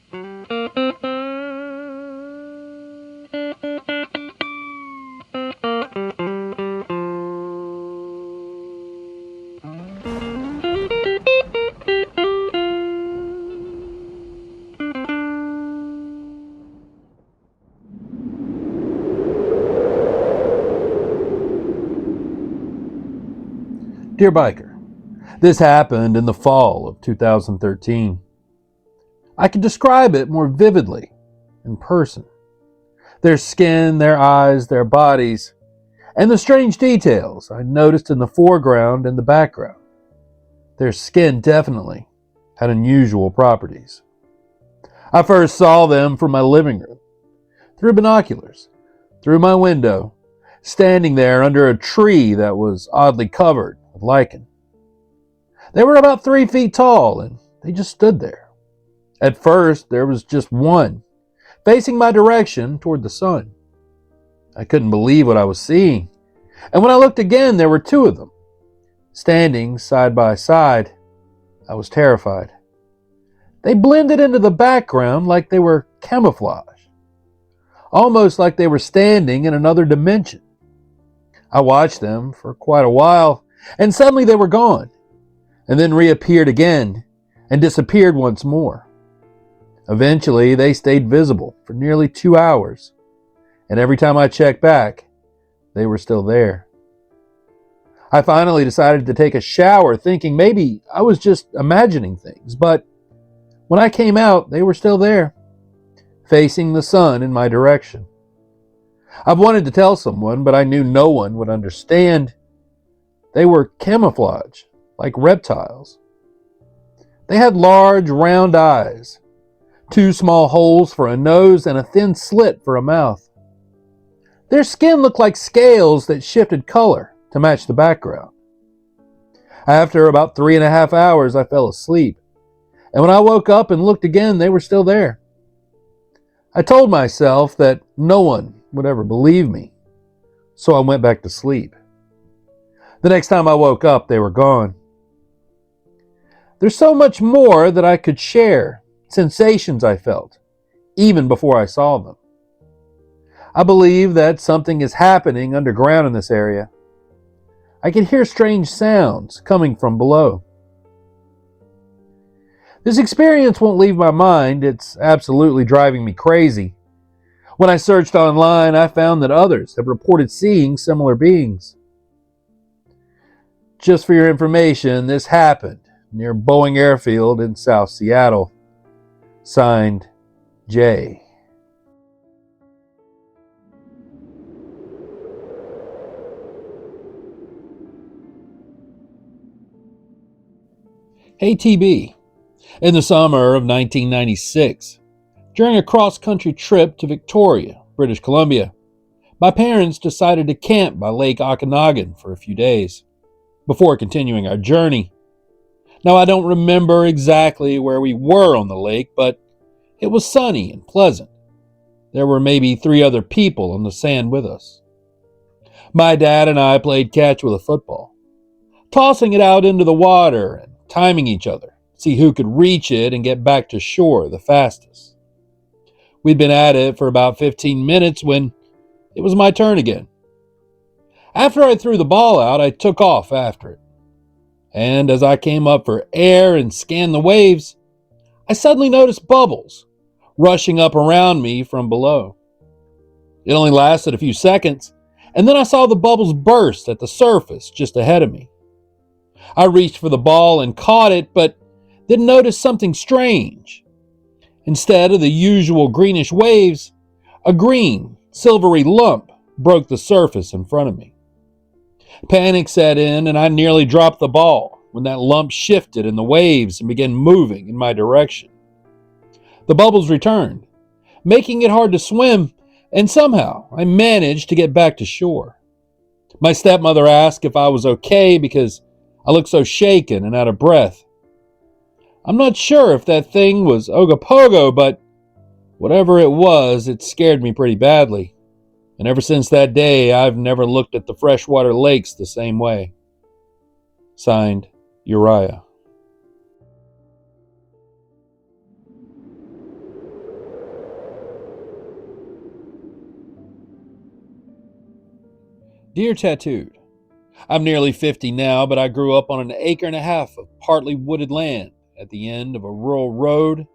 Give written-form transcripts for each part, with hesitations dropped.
Dear Biker, this happened in the fall of 2013. I can describe it more vividly in person. Their skin, their eyes, their bodies, and the strange details I noticed in the foreground and the background. Their skin definitely had unusual properties. I first saw them from my living room, through binoculars, through my window, standing there under a tree that was oddly covered with lichen. They were about 3 feet tall, and they just stood there. At first, there was just one, facing my direction toward the sun. I couldn't believe what I was seeing, and when I looked again, there were two of them, standing side by side. I was terrified. They blended into the background like they were camouflaged, almost like they were standing in another dimension. I watched them for quite a while, and suddenly they were gone, and then reappeared again and disappeared once more. Eventually, they stayed visible for nearly 2 hours, and every time I checked back, they were still there. I finally decided to take a shower, thinking maybe I was just imagining things, but when I came out, they were still there, facing the sun in my direction. I've wanted to tell someone, but I knew no one would understand. They were camouflaged, like reptiles. They had large, round eyes, 2 small holes for a nose, and a thin slit for a mouth. Their skin looked like scales that shifted color to match the background. After about 3.5 hours, I fell asleep, and when I woke up and looked again, they were still there. I told myself that no one would ever believe me, so I went back to sleep. The next time I woke up, they were gone. There's so much more that I could share, sensations I felt, even before I saw them. I believe that something is happening underground in this area. I can hear strange sounds coming from below. This experience won't leave my mind. It's absolutely driving me crazy. When I searched online, I found that others have reported seeing similar beings. Just for your information, this happened near Boeing Airfield in South Seattle. Signed, Jay. Hey TB, in the summer of 1996, during a cross-country trip to Victoria, British Columbia, my parents decided to camp by Lake Okanagan for a few days before continuing our journey. Now, I don't remember exactly where we were on the lake, but it was sunny and pleasant. There were maybe 3 other people on the sand with us. My dad and I played catch with a football, tossing it out into the water and timing each other, see who could reach it and get back to shore the fastest. We'd been at it for about 15 minutes when it was my turn again. After I threw the ball out, I took off after it. And as I came up for air and scanned the waves, I suddenly noticed bubbles rushing up around me from below. It only lasted a few seconds, and then I saw the bubbles burst at the surface just ahead of me. I reached for the ball and caught it, but then noticed something strange. Instead of the usual greenish waves, a green, silvery lump broke the surface in front of me. Panic set in, and I nearly dropped the ball when that lump shifted in the waves and began moving in my direction. The bubbles returned, making it hard to swim, and somehow I managed to get back to shore. My stepmother asked if I was okay because I looked so shaken and out of breath. I'm not sure if that thing was Ogopogo, but whatever it was, it scared me pretty badly. And ever since that day, I've never looked at the freshwater lakes the same way. Signed, Uriah. Dear Tattooed, I'm nearly 50 now, but I grew up on an acre and a half of partly wooded land at the end of a rural road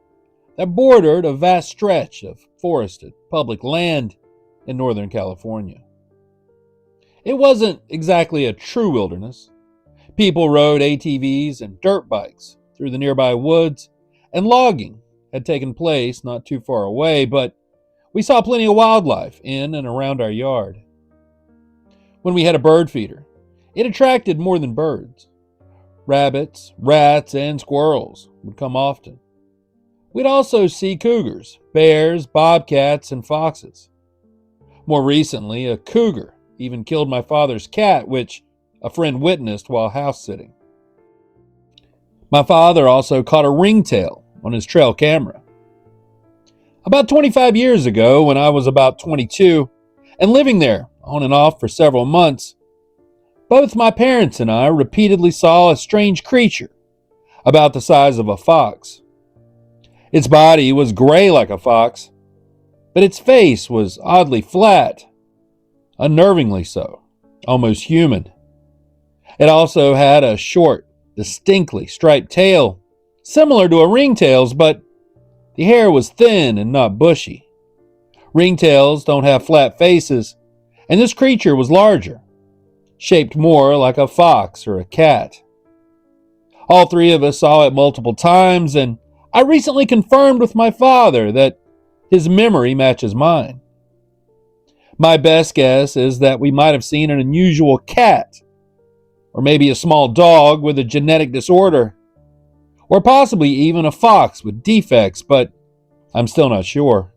that bordered a vast stretch of forested public land in Northern California. It wasn't exactly a true wilderness. People rode ATVs and dirt bikes through the nearby woods, and logging had taken place not too far away, but we saw plenty of wildlife in and around our yard. When we had a bird feeder, it attracted more than birds. Rabbits, rats, and squirrels would come often. We'd also see cougars, bears, bobcats, and foxes. More recently, a cougar even killed my father's cat, which a friend witnessed while house sitting. My father also caught a ringtail on his trail camera. About 25 years ago, when I was about 22 and living there on and off for several months, both my parents and I repeatedly saw a strange creature about the size of a fox. Its body was gray like a fox, but its face was oddly flat, unnervingly so, almost human. It also had a short, distinctly striped tail, similar to a ringtail's, but the hair was thin and not bushy. Ringtails don't have flat faces, and this creature was larger, shaped more like a fox or a cat. All three of us saw it multiple times, and I recently confirmed with my father that his memory matches mine. My best guess is that we might have seen an unusual cat, or maybe a small dog with a genetic disorder, or possibly even a fox with defects, but I'm still not sure.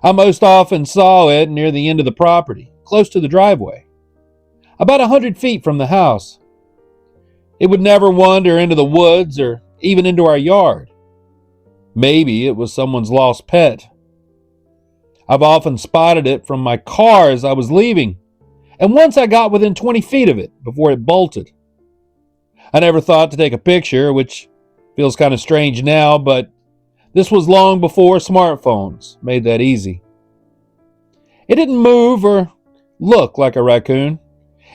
I most often saw it near the end of the property, close to the driveway, about 100 feet from the house. It would never wander into the woods or even into our yard. Maybe it was someone's lost pet. I've often spotted it from my car as I was leaving, and once I got within 20 feet of it before it bolted. I never thought to take a picture, which feels kind of strange now, but this was long before smartphones made that easy. It didn't move or look like a raccoon,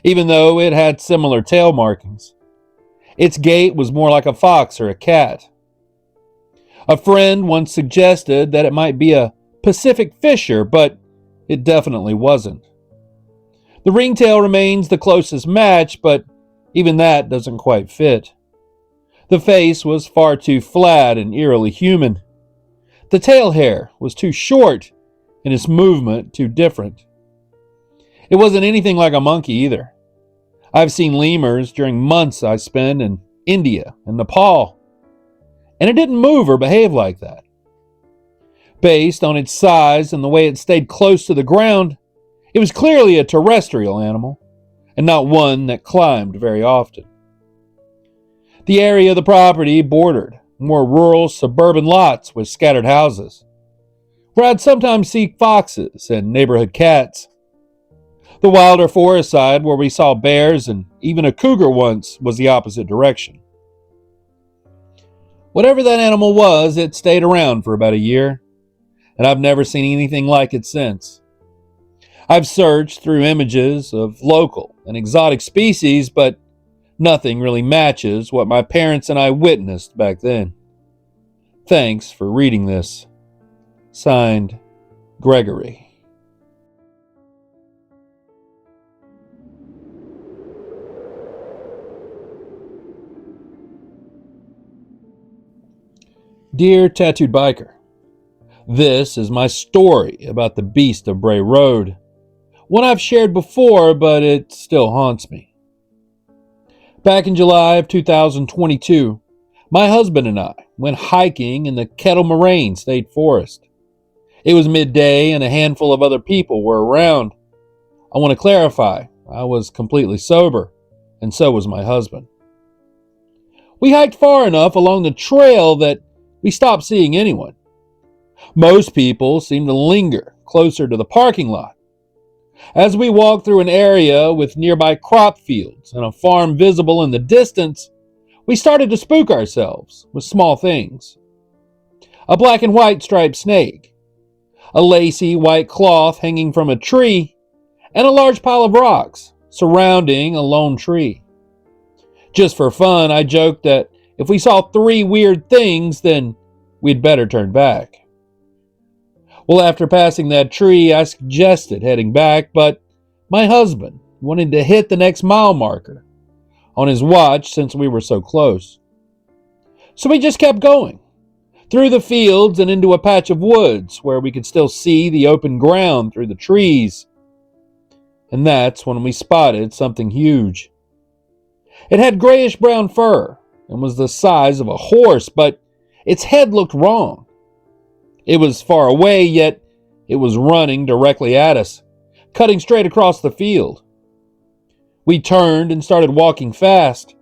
even though it had similar tail markings. Its gait was more like a fox or a cat. A friend once suggested that it might be a Pacific fisher, but it definitely wasn't. The ringtail remains the closest match, but even that doesn't quite fit. The face was far too flat and eerily human. The tail hair was too short and its movement too different. It wasn't anything like a monkey either. I've seen lemurs during months I spent in India and Nepal, and it didn't move or behave like that. Based on its size and the way it stayed close to the ground, it was clearly a terrestrial animal, and not one that climbed very often. The area of the property bordered more rural suburban lots with scattered houses, where I'd sometimes see foxes and neighborhood cats. The wilder forest side, where we saw bears and even a cougar once, was the opposite direction. Whatever that animal was, it stayed around for about a year, and I've never seen anything like it since. I've searched through images of local and exotic species, but nothing really matches what my parents and I witnessed back then. Thanks for reading this. Signed, Gregory. Dear Tattooed Biker, this is my story about the Beast of Bray Road. One I've shared before, but it still haunts me. Back in July of 2022, my husband and I went hiking in the Kettle Moraine State Forest. It was midday and a handful of other people were around. I want to clarify, I was completely sober, and so was my husband. We hiked far enough along the trail that we stopped seeing anyone. Most people seemed to linger closer to the parking lot. As we walked through an area with nearby crop fields and a farm visible in the distance, we started to spook ourselves with small things. A black and white striped snake, a lacy white cloth hanging from a tree, and a large pile of rocks surrounding a lone tree. Just for fun, I joked that if we saw 3 weird things, then we'd better turn back. Well, after passing that tree, I suggested heading back, but my husband wanted to hit the next mile marker on his watch since we were so close. So we just kept going, through the fields and into a patch of woods where we could still see the open ground through the trees. And that's when we spotted something huge. It had grayish-brown fur and was the size of a horse, but its head looked wrong. It was far away, yet it was running directly at us, cutting straight across the field. We turned and started walking fast,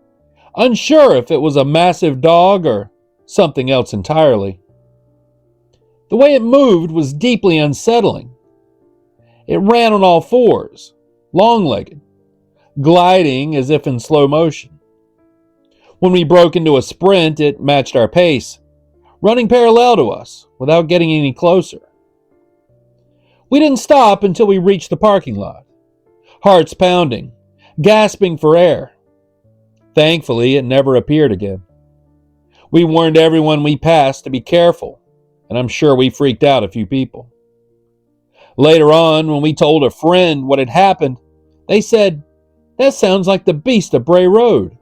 unsure if it was a massive dog or something else entirely. The way it moved was deeply unsettling. It ran on all fours, long-legged, gliding as if in slow motion. When we broke into a sprint, it matched our pace, running parallel to us without getting any closer. We didn't stop until we reached the parking lot, hearts pounding, gasping for air. Thankfully, it never appeared again. We warned everyone we passed to be careful, and I'm sure we freaked out a few people. Later on, when we told a friend what had happened, they said, "That sounds like the beast of Bray Road."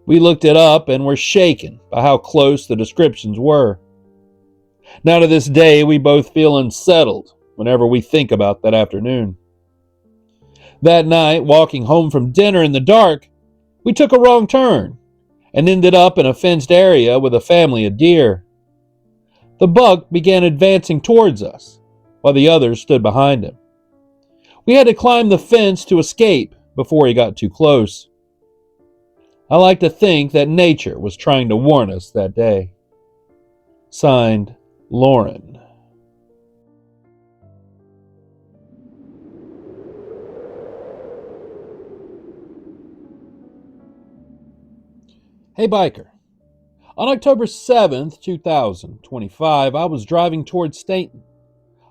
We looked it up and were shaken by how close the descriptions were. Now to this day, we both feel unsettled whenever we think about that afternoon. That night, walking home from dinner in the dark, we took a wrong turn and ended up in a fenced area with a family of deer. The buck began advancing towards us, while the others stood behind him. We had to climb the fence to escape before he got too close. I like to think that nature was trying to warn us that day. Signed, Lauren. Hey biker. On October 7th, 2025, I was driving towards Stainton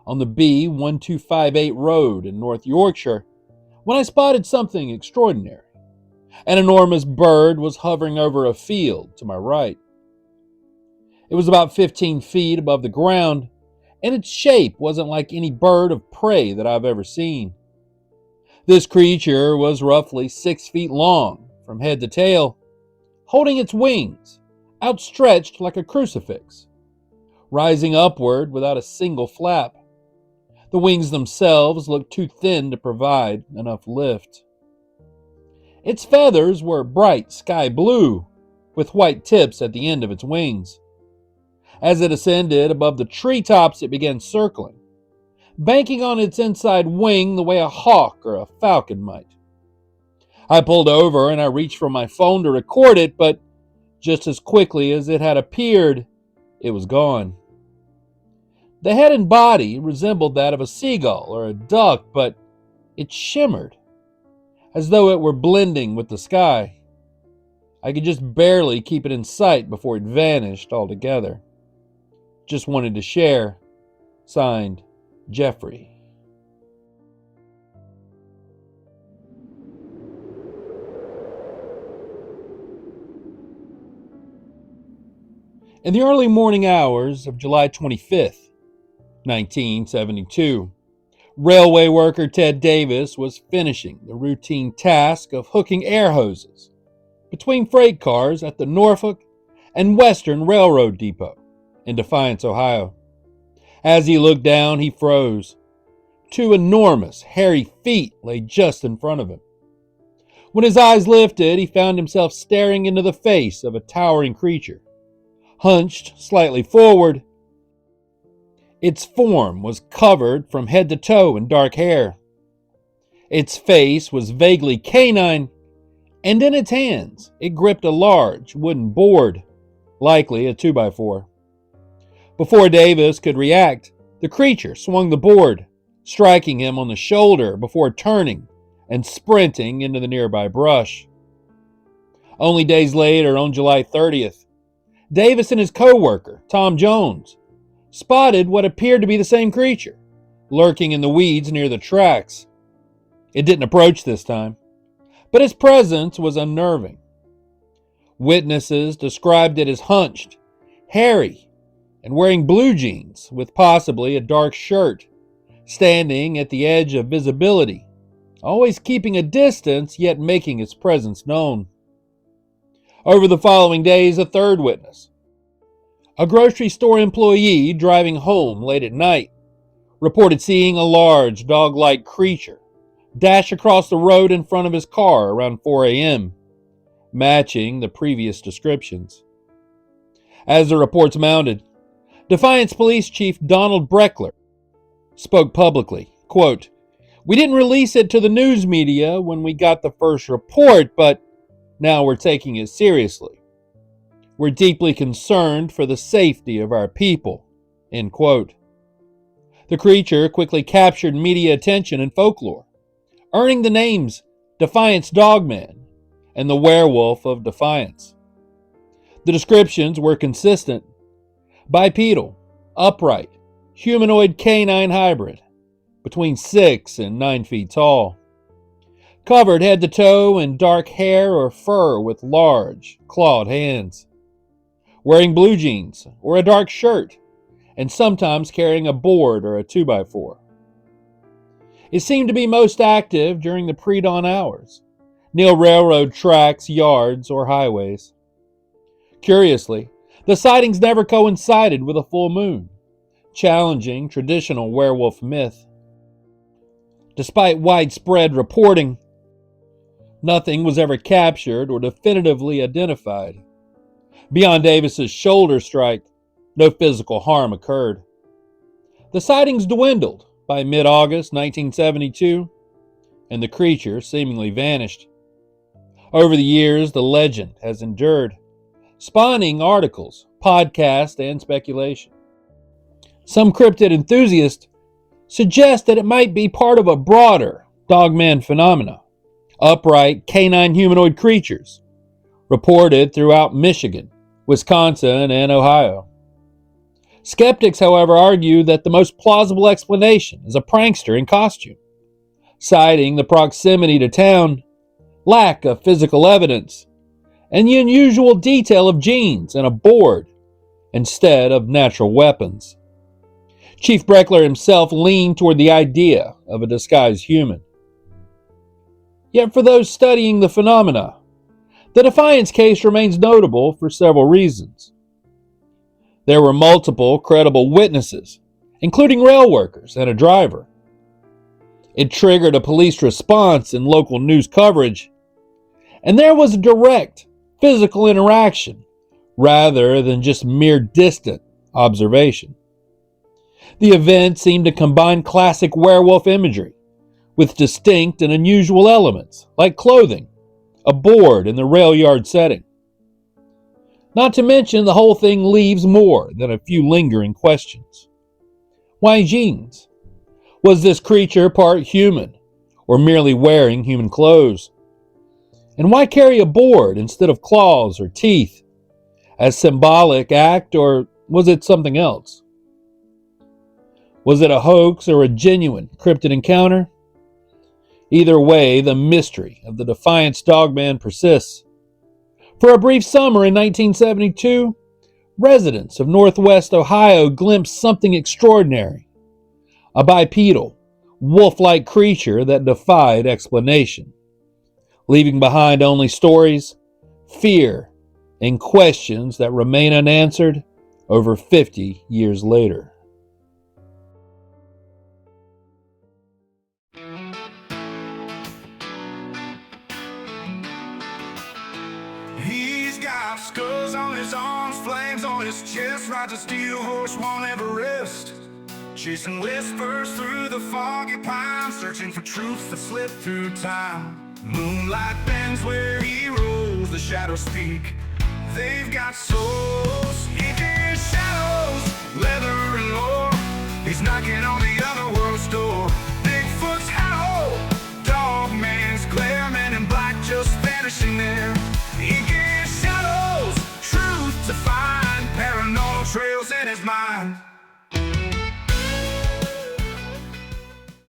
on the B1258 road in North Yorkshire when I spotted something extraordinary. An enormous bird was hovering over a field to my right. It was about 15 feet above the ground, and its shape wasn't like any bird of prey that I've ever seen. This creature was roughly 6 feet long from head to tail, holding its wings outstretched like a crucifix, rising upward without a single flap. The wings themselves looked too thin to provide enough lift. Its feathers were bright sky blue, with white tips at the end of its wings. As it ascended above the treetops, it began circling, banking on its inside wing the way a hawk or a falcon might. I pulled over and I reached for my phone to record it, but just as quickly as it had appeared, it was gone. The head and body resembled that of a seagull or a duck, but it shimmered, as though it were blending with the sky. I could just barely keep it in sight before it vanished altogether. Just wanted to share. Signed, Jeffrey. In the early morning hours of July 25th, 1972, railway worker Ted Davis was finishing the routine task of hooking air hoses between freight cars at the Norfolk and Western Railroad Depot in Defiance, Ohio. As he looked down, he froze. 2 enormous, hairy feet lay just in front of him. When his eyes lifted, he found himself staring into the face of a towering creature. Hunched slightly forward, its form was covered from head to toe in dark hair. Its face was vaguely canine, and in its hands it gripped a large wooden board, likely a 2x4. Before Davis could react, the creature swung the board, striking him on the shoulder before turning and sprinting into the nearby brush. Only days later, on July 30th, Davis and his co-worker, Tom Jones, spotted what appeared to be the same creature, lurking in the weeds near the tracks. It didn't approach this time, but its presence was unnerving. Witnesses described it as hunched, hairy, and wearing blue jeans with possibly a dark shirt, standing at the edge of visibility, always keeping a distance yet making its presence known. Over the following days, a third witness, a grocery store employee driving home late at night, reported seeing a large dog-like creature dash across the road in front of his car around 4 a.m., matching the previous descriptions. As the reports mounted, Defiance Police Chief Donald Breckler spoke publicly, quote, "We didn't release it to the news media when we got the first report, but now we're taking it seriously. We're deeply concerned for the safety of our people," end quote. The creature quickly captured media attention and folklore, earning the names Defiance Dogman and the Werewolf of Defiance. The descriptions were consistent: bipedal, upright, humanoid canine hybrid, between 6 and 9 feet tall, covered head to toe in dark hair or fur with large, clawed hands, wearing blue jeans or a dark shirt, and sometimes carrying a board or a 2x4. It seemed to be most active during the pre-dawn hours, near railroad tracks, yards, or highways. Curiously, the sightings never coincided with a full moon, challenging traditional werewolf myth. Despite widespread reporting, nothing was ever captured or definitively identified. Beyond Davis's shoulder strike, no physical harm occurred. The sightings dwindled by mid-August 1972, and the creature seemingly vanished. Over the years, the legend has endured, spawning articles, podcasts, and speculation. Some cryptid enthusiasts suggest that it might be part of a broader dogman phenomena, upright canine humanoid creatures, reported throughout Michigan, Wisconsin, and Ohio. Skeptics, however, argue that the most plausible explanation is a prankster in costume, citing the proximity to town, lack of physical evidence, and the unusual detail of jeans and a board instead of natural weapons. Chief Breckler himself leaned toward the idea of a disguised human. Yet for those studying the phenomena, the Defiance case remains notable for several reasons. There were multiple credible witnesses, including rail workers and a driver. It triggered a police response and local news coverage, and there was a direct physical interaction rather than just mere distant observation. The event seemed to combine classic werewolf imagery with distinct and unusual elements like clothing, a board, and the rail yard setting. Not to mention, the whole thing leaves more than a few lingering questions. Why jeans? Was this creature part human, or merely wearing human clothes? And why carry a board instead of claws or teeth? A symbolic act, or was it something else? Was it a hoax or a genuine cryptid encounter? Either way, the mystery of the Defiance Dogman persists. For a brief summer in 1972, residents of Northwest Ohio glimpsed something extraordinary: a bipedal, wolf-like creature that defied explanation, leaving behind only stories, fear, and questions that remain unanswered over 50 years later. He's got scars on his arms, flames on his chest, rides a steel horse, won't ever rest. Chasing whispers through the foggy pines, searching for truths that slip through time. Moonlight bends where he rolls, the shadows speak. They've got souls, hidden shadows, leather and lore. He's knocking on the other world's door. Bigfoot's howl, Dogman's glare, men in black just vanishing there. Inky shadows, truth to find, paranormal trails in his mind.